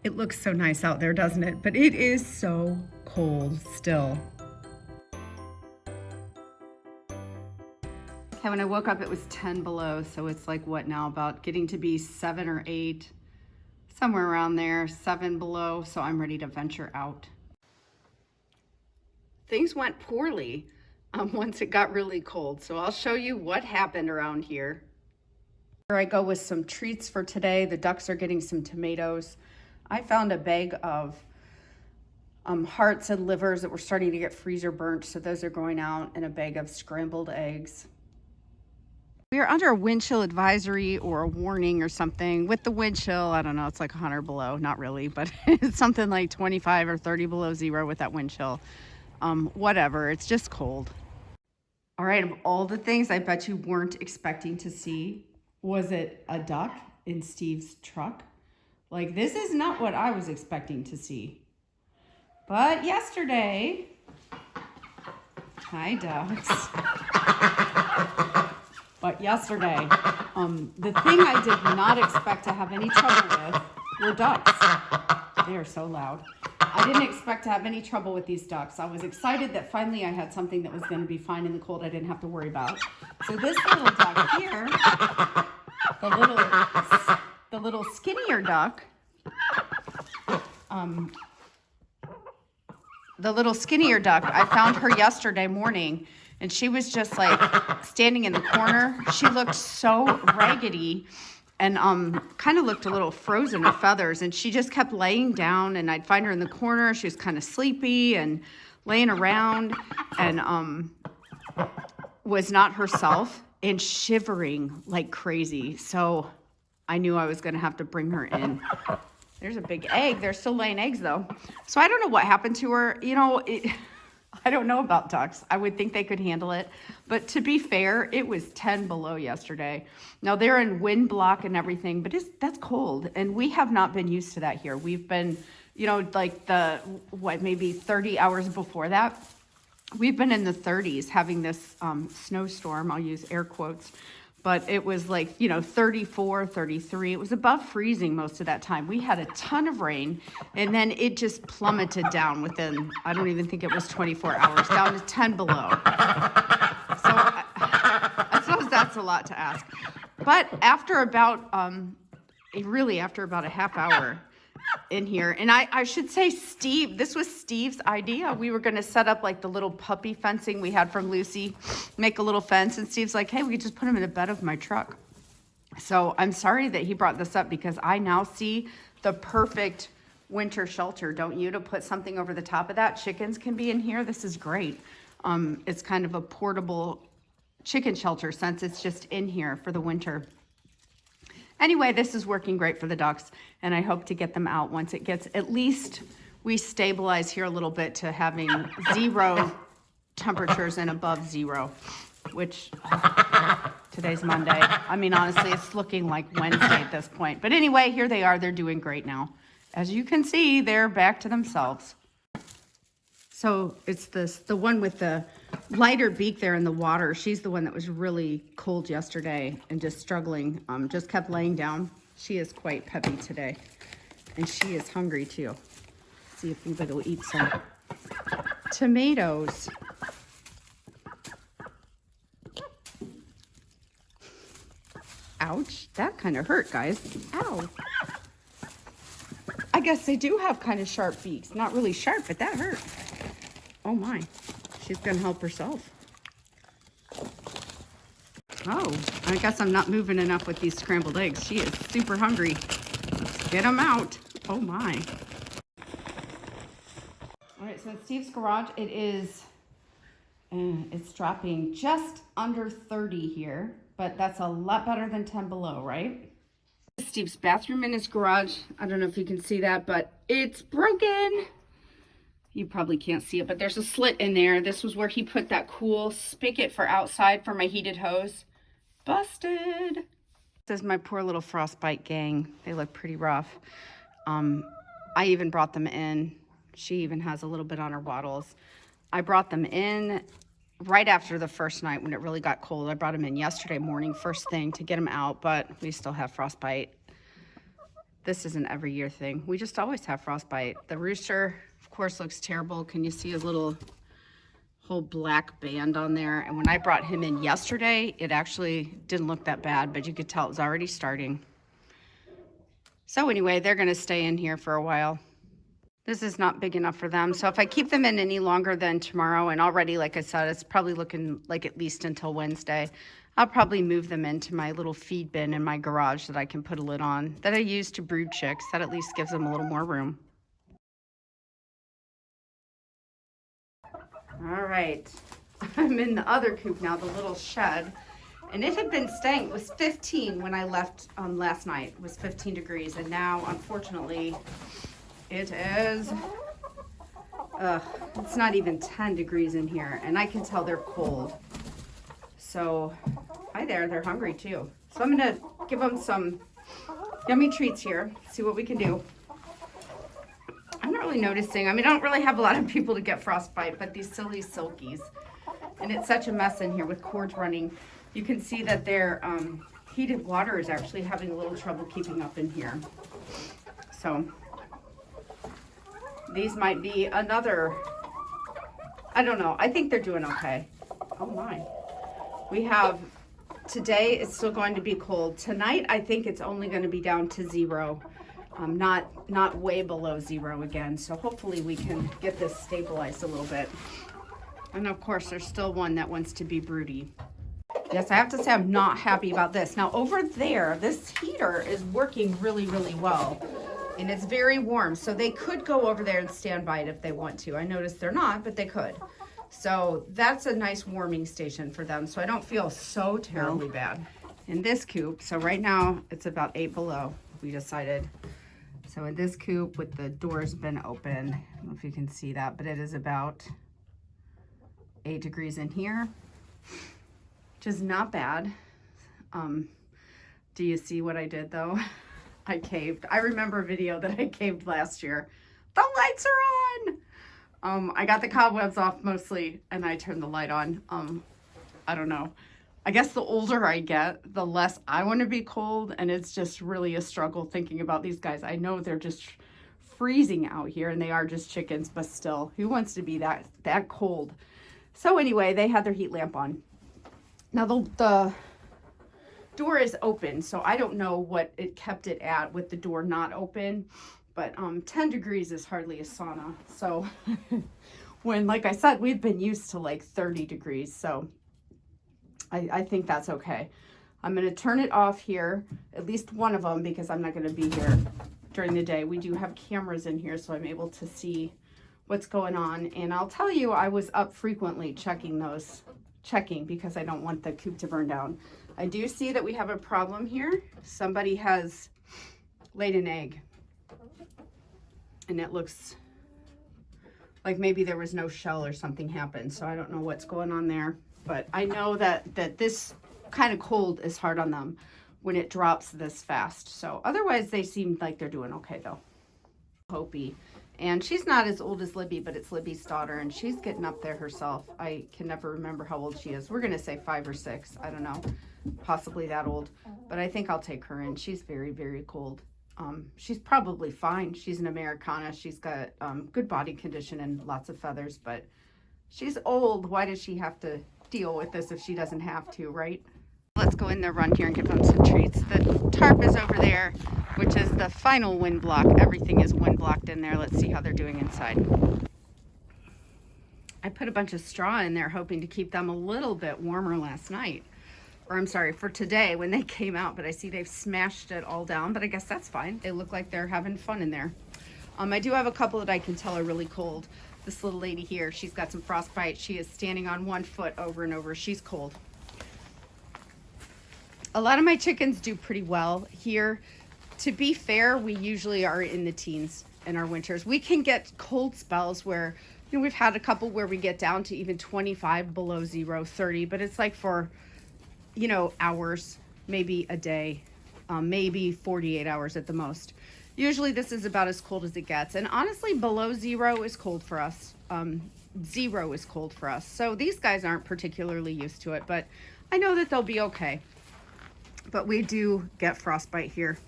It looks so nice out there, doesn't it? But it is so cold still. Okay, when I woke up, it was 10 below. So it's like what now? About getting to be 7 or 8, somewhere around there, 7 below. So I'm ready to venture out. Things went poorly once it got really cold. So I'll show you what happened around here. Here I go with some treats for today. The ducks are getting some tomatoes. I found a bag of hearts and livers that were starting to get freezer burnt. So those are going out, and a bag of scrambled eggs. We are under a wind chill advisory or a warning or something. With the wind chill, I don't know, it's like 100 below. Not really, but it's something like 25 or 30 below zero with that wind chill. Whatever, it's just cold. All right, of all the things I bet you weren't expecting to see, was it a duck in Steve's truck? Like, this is not what I was expecting to see. But yesterday, hi ducks. But yesterday, the thing I did not expect to have any trouble with were ducks. They are so loud. I didn't expect to have any trouble with these ducks. I was excited that finally I had something that was going to be fine in the cold I didn't have to worry about. So this little duck here, the little skinnier duck, I found her yesterday morning, and she was just like standing in the corner. She looked so raggedy and kind of looked a little frozen with feathers, and she just kept laying down, and I'd find her in the corner. She was kind of sleepy and laying around, and was not herself and shivering like crazy. So I knew I was going to have to bring her in. There's a big egg. They're still laying eggs though. So I don't know what happened to her. You know, I don't know about ducks. I would think they could handle it. But to be fair, it was 10 below yesterday. Now they're in wind block and everything, but that's cold. And we have not been used to that here. We've been, you know, like maybe 30 hours before that. We've been in the 30s having this snowstorm. I'll use air quotes. But it was like, you know, 34, 33. It was above freezing most of that time. We had a ton of rain, and then it just plummeted down within, I don't even think it was 24 hours, down to 10 below. So I suppose that's a lot to ask. But after about, after about a half hour in here, and I should say this was Steve's idea. We were going to set up like the little puppy fencing we had from Lucy, make a little fence, and Steve's like, hey, we could just put him in the bed of my truck. So I'm sorry that he brought this up, because I now see the perfect winter shelter, don't you, to put something over the top of that. Chickens can be in here. This is great. It's kind of a portable chicken shelter since it's just in here for the winter. Anyway, this is working great for the ducks, and I hope to get them out once it gets, at least we stabilize here a little bit to having 0 temperatures and above 0, which today's Monday. I mean, honestly, it's looking like Wednesday at this point. But anyway, here they are. They're doing great now. As you can see, they're back to themselves. So it's the one with the lighter beak there in the water. She's the one that was really cold yesterday and just struggling, just kept laying down. She is quite peppy today, and she is hungry too. Let's see if anybody will eat some tomatoes. Ouch, that kind of hurt, guys. Ow. I guess they do have kind of sharp beaks. Not really sharp, but that hurt. Oh my, she's gonna help herself. Oh, I guess I'm not moving enough with these scrambled eggs. She is super hungry. Let's get them out. Oh my. All right, so in Steve's garage, it's dropping just under 30 here, but that's a lot better than 10 below, right? Steve's bathroom in his garage. I don't know if you can see that, but it's broken. You probably can't see it, but there's a slit in there. This was where he put that cool spigot for outside for my heated hose. Busted. This is my poor little frostbite gang. They look pretty rough. I even brought them in. She even has a little bit on her wattles. I brought them in right after the first night when it really got cold. I brought them in yesterday morning, first thing, to get them out, but we still have frostbite. This is an every year thing. We just always have frostbite. The rooster, of course, looks terrible. Can you see his little whole black band on there? And when I brought him in yesterday, it actually didn't look that bad, but you could tell it was already starting. So anyway, they're gonna stay in here for a while. This is not big enough for them. So if I keep them in any longer than tomorrow, and already, like I said, it's probably looking like at least until Wednesday, I'll probably move them into my little feed bin in my garage that I can put a lid on, that I use to brood chicks. That at least gives them a little more room. All right, I'm in the other coop now, the little shed. And it had been staying, it was 15 when I left last night. It was 15 degrees. And now, unfortunately, it is, it's not even 10 degrees in here. And I can tell they're cold. So, hi there, they're hungry too. So I'm gonna give them some yummy treats here, see what we can do. I'm not really noticing, I mean, I don't really have a lot of people to get frostbite, but these silly silkies. And it's such a mess in here with cords running. You can see that their heated water is actually having a little trouble keeping up in here. So these might be another, I don't know. I think they're doing okay. Oh my. We have, today it's still going to be cold. Tonight, I think it's only going to be down to 0. Not way below 0 again. So hopefully we can get this stabilized a little bit. And of course, there's still one that wants to be broody. Yes, I have to say I'm not happy about this. Now over there, this heater is working really, really well. And it's very warm. So they could go over there and stand by it if they want to. I noticed they're not, but they could. So that's a nice warming station for them. So I don't feel so terribly bad. In this coop, so right now it's about 8 below, we decided. So in this coop with the doors been open, I don't know if you can see that, but it is about 8 degrees in here. Which is not bad. Do you see what I did though? I caved. I remember a video that I caved last year. The lights are on! I got the cobwebs off mostly and I turned the light on. I don't know. I guess the older I get, the less I want to be cold, and it's just really a struggle thinking about these guys. I know they're just freezing out here and they are just chickens, but still, who wants to be that cold? So anyway, they had their heat lamp on. Now the door is open, so I don't know what it kept it at with the door not open, but 10 degrees is hardly a sauna. So when, like I said, we've been used to like 30 degrees, so I think that's okay. I'm going to turn it off here, at least one of them, because I'm not going to be here during the day. We do have cameras in here, so I'm able to see what's going on. And I'll tell you, I was up frequently checking because I don't want the coop to burn down. I do see that we have a problem here. Somebody has laid an egg. And it looks like maybe there was no shell or something happened. So I don't know what's going on there. But I know that this kind of cold is hard on them when it drops this fast. So otherwise they seem like they're doing okay though. Hopi. And she's not as old as Libby, but it's Libby's daughter, and she's getting up there herself. I can never remember how old she is. We're going to say 5 or 6. I don't know. Possibly that old. But I think I'll take her in. She's very, very cold. She's probably fine. She's an Americana. She's got good body condition and lots of feathers, but she's old. Why does she have to deal with this if she doesn't have to, right? Let's go in there, run here, and give them some treats. The tarp is over there, which is the final wind block. Everything is wind blocked in there. Let's see how they're doing inside. I put a bunch of straw in there hoping to keep them a little bit warmer last night. Or I'm sorry, for today when they came out, but I see they've smashed it all down, but I guess that's fine. They look like they're having fun in there. I do have a couple that I can tell are really cold. This little lady here, she's got some frostbite. She is standing on one foot over and over. She's cold. A lot of my chickens do pretty well here. To be fair, we usually are in the teens in our winters. We can get cold spells where, you know, we've had a couple where we get down to even 25 below 0, 30, but it's like for, you know, hours, maybe a day, maybe 48 hours at the most. Usually this is about as cold as it gets. And honestly, below 0 is cold for us. 0 is cold for us. So these guys aren't particularly used to it, but I know that they'll be okay. But we do get frostbite here.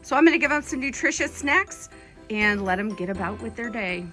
So I'm gonna give them some nutritious snacks and let them get about with their day.